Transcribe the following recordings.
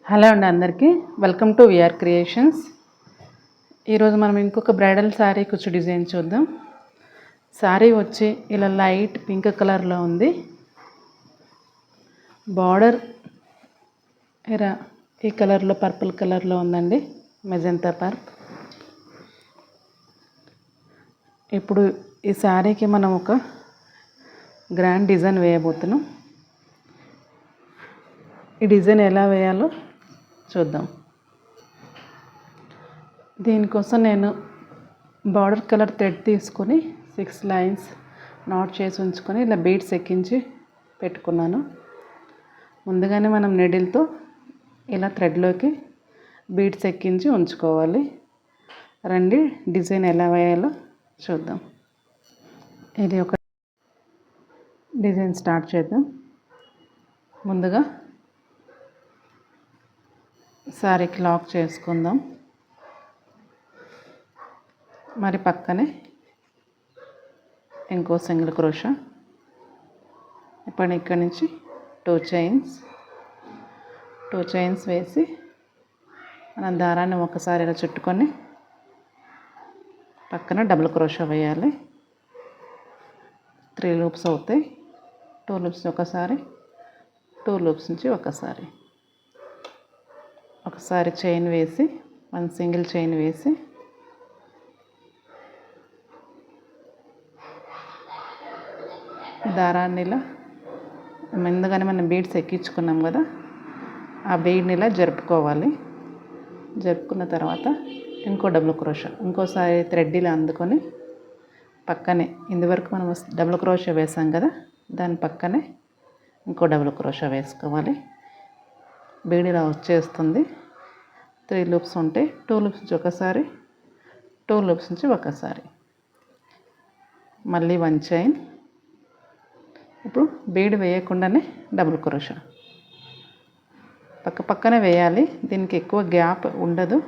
Hello అండి అందరికీ welcome to VR creations. ఈరోజు మనం ఇంకొక బ్రైడల్ శారీ కుచ్చు డిజైన్ చూద్దాం. శారీ వచ్చి ఇలా లైట్ పింక్ కలర్లో ఉంది. బార్డర్ ఇలా ఈ కలర్లో పర్పుల్ కలర్లో ఉందండి, మెజంతా పర్ప్. ఇప్పుడు ఈ శారీకి మనం ఒక గ్రాండ్ డిజైన్ వేయబోతున్నాం. ఈ డిజైన్ ఎలా వేయాలో చూద్దాం. దీనికోసం నేను బార్డర్ కలర్ థ్రెడ్ తీసుకొని 6 లైన్స్ నాట్ చేసి ఉంచుకొని ఇలా బీడ్స్ ఎక్కించి పెట్టుకున్నాను. ముందుగానే మనం నీడిల్తో ఇలా థ్రెడ్లోకి బీడ్స్ ఎక్కించి ఉంచుకోవాలి. రండి డిజైన్ ఎలా వేయాలో చూద్దాం. ఇది ఒక డిజైన్ స్టార్ట్ చేద్దాం. ముందుగా శారీకి లాక్ చేసుకుందాం. మరి పక్కనే ఇంకో సింగిల్ క్రోషా. ఇప్పుడు ఇక్కడి నుంచి 2 చైన్స్ వేసి మనం దారాన్ని ఒకసారి ఇలా చుట్టుకొని పక్కన డబుల్ క్రోషా వేయాలి. 3 లూప్స్ అవుతాయి. 2 లూప్స్ ఒకసారి, 2 లూప్స్ నుంచి ఒకసారి చైన్ వేసి 1 సింగిల్ చైన్ వేసి దారాన్ని ఇలా ముందుగానే మనం బీడ్స్ ఎక్కించుకున్నాం కదా, ఆ బీడ్ని ఇలా జరుపుకోవాలి. జరుపుకున్న తర్వాత ఇంకో డబుల్ క్రోషా, ఇంకోసారి థ్రెడ్ ఇలా అందుకొని పక్కనే ఇందువరకు మనం డబుల్ క్రోషా వేసాం కదా, దాని పక్కనే ఇంకో డబుల్ క్రోషా వేసుకోవాలి. బీడ్ ఇలా వచ్చేస్తుంది. 3 లూప్స్ ఉంటాయి. 2 లూప్స్ నుంచి ఒకసారి, 2 లూప్స్ నుంచి ఒకసారి, మళ్ళీ 1 చైన్. ఇప్పుడు బీడ్ వేయకుండానే డబుల్ క్రోషా పక్కనే వేయాలి. దీనికి ఎక్కువ గ్యాప్ ఉండదు.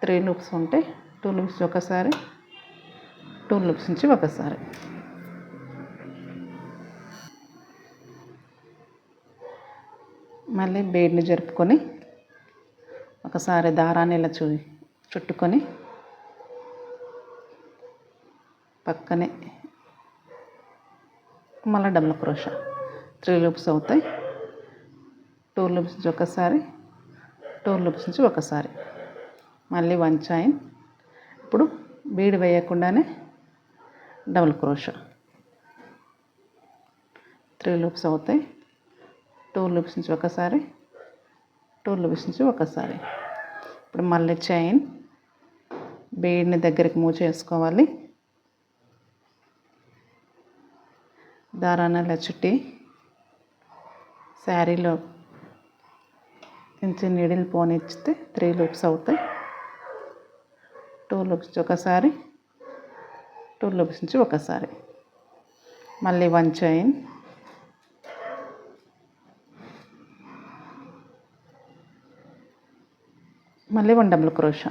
3 లూప్స్ ఉంటాయి. 2 లూప్స్ నుంచి ఒకసారి, 2 లూప్స్ నుంచి ఒకసారి. మళ్ళీ బీడ్ని జరుపుకొని ఒకసారి దారాన్ని ఇలా చుట్టుకొని పక్కనే మళ్ళీ డబుల్ క్రోషా. 3 లూప్స్ అవుతాయి. 2 లూప్స్ నుంచి ఒకసారి, 2 లూప్స్ నుంచి ఒకసారి, మళ్ళీ 1 చైన్. ఇప్పుడు బీడ్ వేయకుండానే డబుల్ క్రోషా. 3 లూప్స్ అవుతాయి. 2 లూప్స్ నుంచి ఒకసారి, 2 లూప్స్ నుంచి ఒకసారి. ఇప్పుడు మళ్ళీ చైన్, బీడ్ని దగ్గరికి మూవ్ చేసుకోవాలి. దారాన్ని ఇలా చుట్టి శారీలో కొంచెం నీడిల్ పోనిచ్చితే 3 లూప్స్ అవుతాయి. 2 లూప్స్ నుంచి ఒకసారి, 2 లూప్స్ నుంచి ఒకసారి, మళ్ళీ 1 చైన్. మళ్ళీ 1 డబుల్ క్రోషా.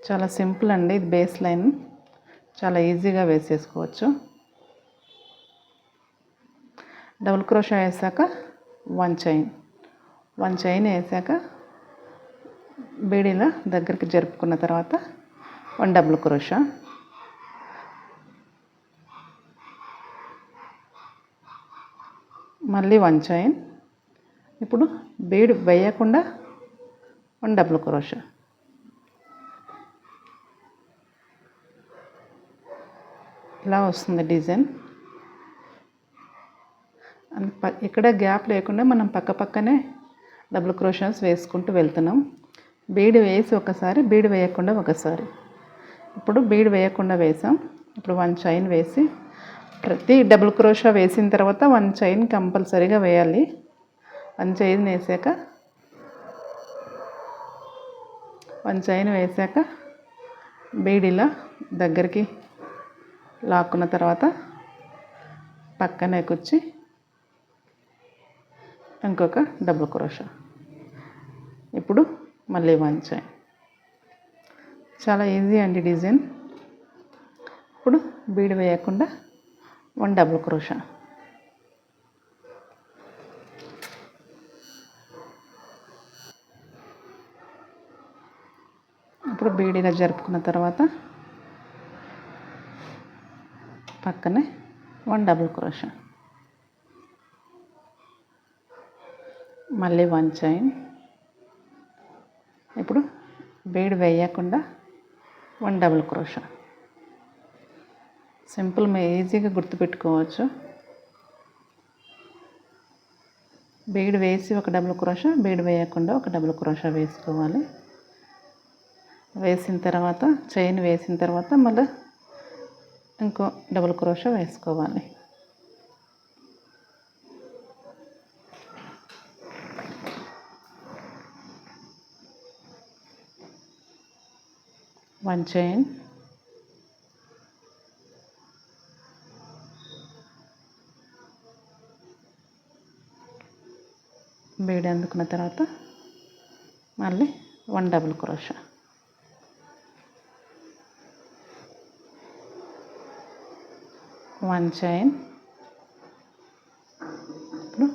చాలా సింపుల్ అండి. ఇది బేస్ లైన్, చాలా ఈజీగా వేసేసుకోవచ్చు. డబుల్ క్రోషా వేసాక 1 చైన్ వేసాక బీడీలా దగ్గరికి జరుపుకున్న తర్వాత 1 డబుల్ క్రోషా. మళ్ళీ 1 చైన్. ఇప్పుడు బీడ్ వేయకుండా 1 డబుల్ క్రోషా. ఇలా వస్తుంది డిజైన్. ఇక్కడ గ్యాప్ లేకుండా మనం పక్కనే డబుల్ క్రోషాస్ వేసుకుంటూ వెళ్తున్నాం. బీడ్ వేసి ఒకసారి, బీడ్ వేయకుండా ఒకసారి. ఇప్పుడు బీడ్ వేయకుండా వేసాం. ఇప్పుడు 1 చైన్ వేసి ప్రతి డబుల్ క్రోషా వేసిన తర్వాత 1 చైన్ కంపల్సరీగా వేయాలి. 1 చైన్ వేసాక 1 చైన్ వేసాక బీడ్ ఇలా దగ్గరికి లాక్కున్న తర్వాత పక్కనే కూర్చి ఇంకొక డబుల్ క్రోషా. ఇప్పుడు మళ్ళీ 1 చైన్. చాలా ఈజీ అండి డిజైన్. ఇప్పుడు బీడ్ వేయకుండా 1 డబుల్ క్రోషా. ఇప్పుడు బీడ్ ఇలా జరుపుకున్న తర్వాత పక్కనే 1 డబుల్ క్రోషా, మళ్ళీ 1 చైన్. ఇప్పుడు బీడ్ వేయకుండా 1 డబుల్ క్రోషా. సింపుల్, మీరు ఈజీగా గుర్తుపెట్టుకోవచ్చు. బీడ్ వేసి 1 డబుల్ క్రోషా, బీడ్ వేయకుండా 1 డబుల్ క్రోషా వేసుకోవాలి. వేసిన తర్వాత చైన్ వేసిన తర్వాత మళ్ళీ ఇంకో డబుల్ క్రోషా వేసుకోవాలి. వన్ చైన్, బీడ్ అందుకున్న తర్వాత మళ్ళీ 1 డబుల్ క్రోషా. వన్ చైన్, ఇప్పుడు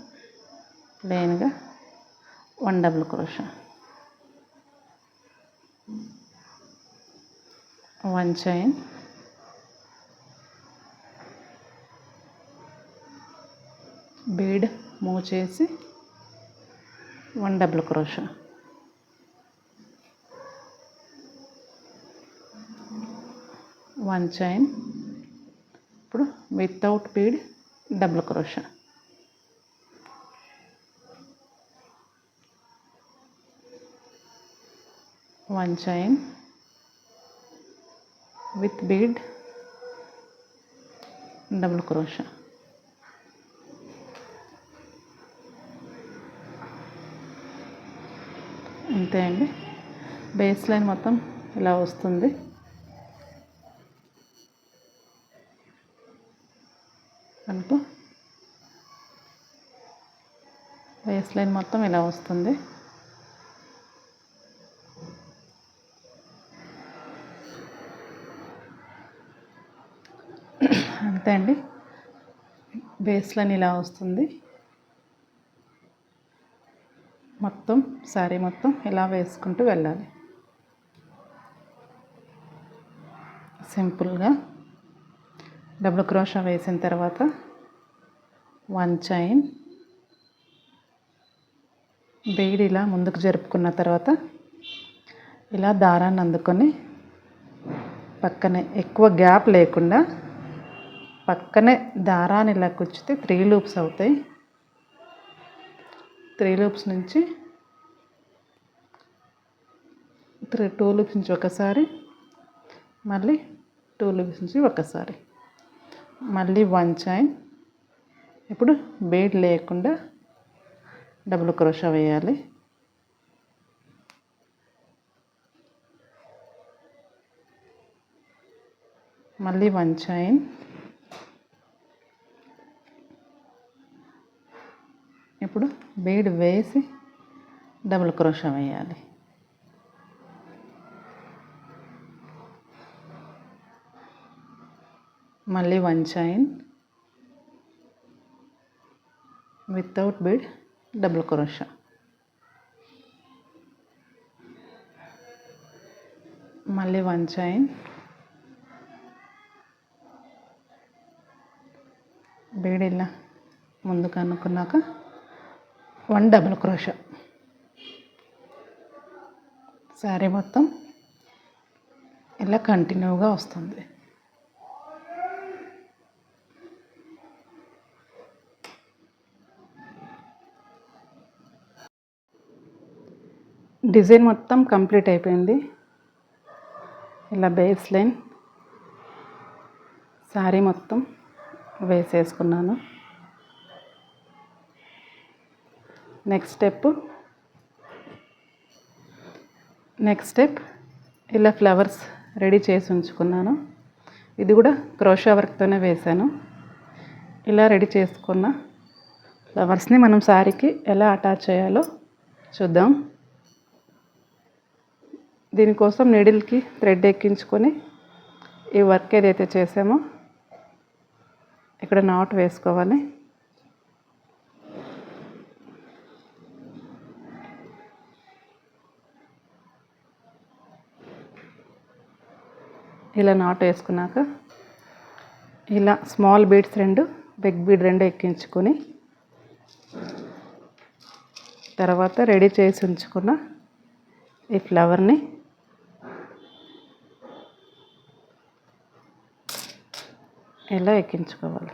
ప్లెయిన్గా 1 double crochet. 1 chain, bead move చేసి 1 డబుల్ క్రోషా. 1 చైన్, ఇప్పుడు without bead double crochet. 1 chain with bead double crochet. అంతే అండి. బేస్ లైన్ మొత్తం ఇలా వస్తుంది. కనుక బేస్ లైన్ మొత్తం ఇలా వస్తుంది. అంతే అండి, బేస్ లైన్ ఇలా వస్తుంది. మొత్తం శారీ మొత్తం ఇలా వేసుకుంటూ వెళ్ళాలి. సింపుల్గా డబుల్ క్రోషా వేసిన తర్వాత 1 చైన్, బీడ్ ఇలా ముందుకు జరుపుకున్న తర్వాత ఇలా దారాన్ని అందుకొని పక్కనే ఎక్కువ గ్యాప్ లేకుండా పక్కనే దారాన్ని ఇలా కుచ్చితే 3 లూప్స్ అవుతాయి. 3 లూప్స్ నుంచి 2 లూప్స్ నుంచి ఒకసారి, మళ్ళీ 2 లూప్స్ నుంచి ఒకసారి, మళ్ళీ 1 చైన్. ఇప్పుడు బీడ్ లేకుండా డబుల్ క్రోషా వేయాలి. మళ్ళీ 1 చైన్, ఇప్పుడు బీడ్ వేసి డబుల్ క్రోషా వేయాలి. మళ్ళీ 1 chain without bead double crochet. మళ్ళీ 1 చైన్, బీడ్ ఇలా ముందుకు అనుకున్నాక 1 డబుల్ క్రోషా. శారీ మొత్తం ఇలా కంటిన్యూగా వస్తుంది. డిజైన్ మొత్తం కంప్లీట్ అయిపోయింది. ఇలా బేస్ లైన్ శారీ మొత్తం వేసేసుకున్నాను. నెక్స్ట్ స్టెప్ ఇలా ఫ్లవర్స్ రెడీ చేసి ఉంచుకున్నాను. ఇది కూడా క్రోషా వర్క్తోనే వేశాను. ఇలా రెడీ చేసుకున్న ఫ్లవర్స్ని మనం శారీకి ఎలా అటాచ్ చేయాలో చూద్దాం. దీనికోసం నీడిల్కి థ్రెడ్ ఎక్కించుకొని ఈ వర్క్ ఏదైతే చేసామో ఇక్కడ నాట్ వేసుకోవాలి. ఇలా నాట్ వేసుకున్నాక ఇలా స్మాల్ బీడ్స్ 2 బిగ్ బీడ్ 2 ఎక్కించుకొని తర్వాత రెడీ చేసి ఉంచుకున్న ఈ ఫ్లవర్ని ఇలా ఎక్కించుకోవాలి.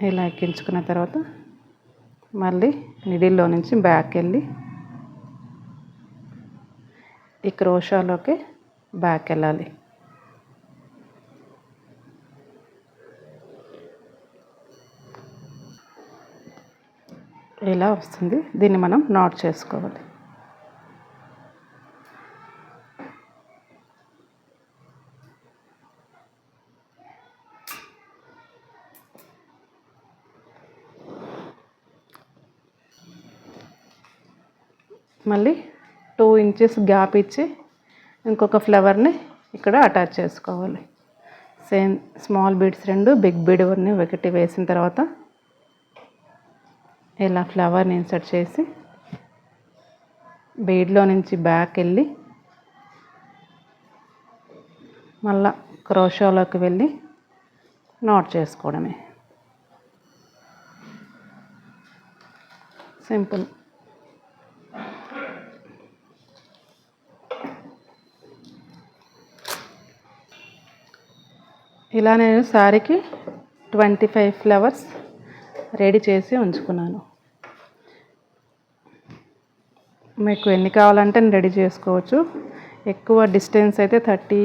ఇలా ఎక్కించుకున్న తర్వాత మళ్ళీ నిడిల్లో నుంచి బ్యాక్ వెళ్ళి ఈ క్రోషాలోకి బ్యాక్ వెళ్ళాలి. ఇలా వస్తుంది. దీన్ని మనం నాట్ చేసుకోవాలి. మళ్ళీ 2 ఇంచెస్ గ్యాప్ ఇచ్చి ఇంకొక ఫ్లవర్ని ఇక్కడ అటాచ్ చేసుకోవాలి. Same small beads 2 big bead 1 ఒకటి వేసిన తర్వాత ఇలా ఫ్లవర్ని ఇన్సర్ట్ చేసి బీడ్లో నుంచి బ్యాక్ వెళ్ళి మళ్ళా క్రోషాలోకి వెళ్ళి నాట్ చేసుకోవడమే. సింపుల్. ఇలా నేను శారీకి 25 ఫ్లవర్స్ రెడీ చేసి ఉంచుకున్నాను. మీకు ఎన్ని కావాలంటే రెడీ చేసుకోవచ్చు. ఎక్కువ డిస్టెన్స్ అయితే 30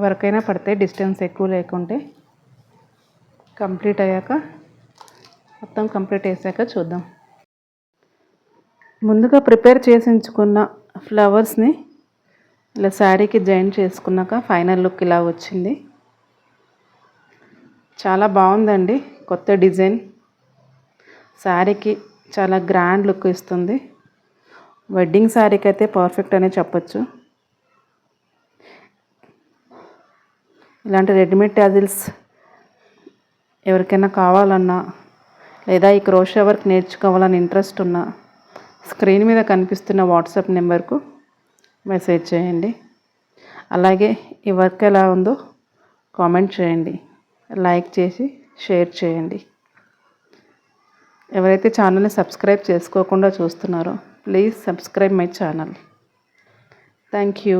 వరకైనా పడతాయి, డిస్టెన్స్ ఎక్కువ లేకుంటే. కంప్లీట్ అయ్యాక మొత్తం కంప్లీట్ చేసాక చూద్దాం. ముందుగా ప్రిపేర్ చేసి ఉంచుకున్న ఫ్లవర్స్ని ఇలా శారీకి జాయిన్ చేసుకున్నాక ఫైనల్ లుక్ ఇలా వచ్చింది. చాలా బాగుందండి. కొత్త డిజైన్ శారీకి చాలా గ్రాండ్ లుక్ ఇస్తుంది. వెడ్డింగ్ శారీకి అయితే పర్ఫెక్ట్ అనే చెప్పచ్చు. ఇలాంటి రెడీమేడ్ టాజిల్స్ ఎవరికైనా కావాలన్నా లేదా ఈ క్రోషా వర్క్ నేర్చుకోవాలని ఇంట్రెస్ట్ ఉన్నా స్క్రీన్ మీద కనిపిస్తున్న వాట్సాప్ నెంబర్కు మెసేజ్ చేయండి. అలాగే ఈ వర్క్ ఎలా ఉందో కామెంట్ చేయండి, లైక్ చేసి షేర్ చేయండి. ఎవరైతే ఛానల్ని సబ్స్క్రైబ్ చేసుకోకుండా చూస్తున్నారో please subscribe my channel. Thank you.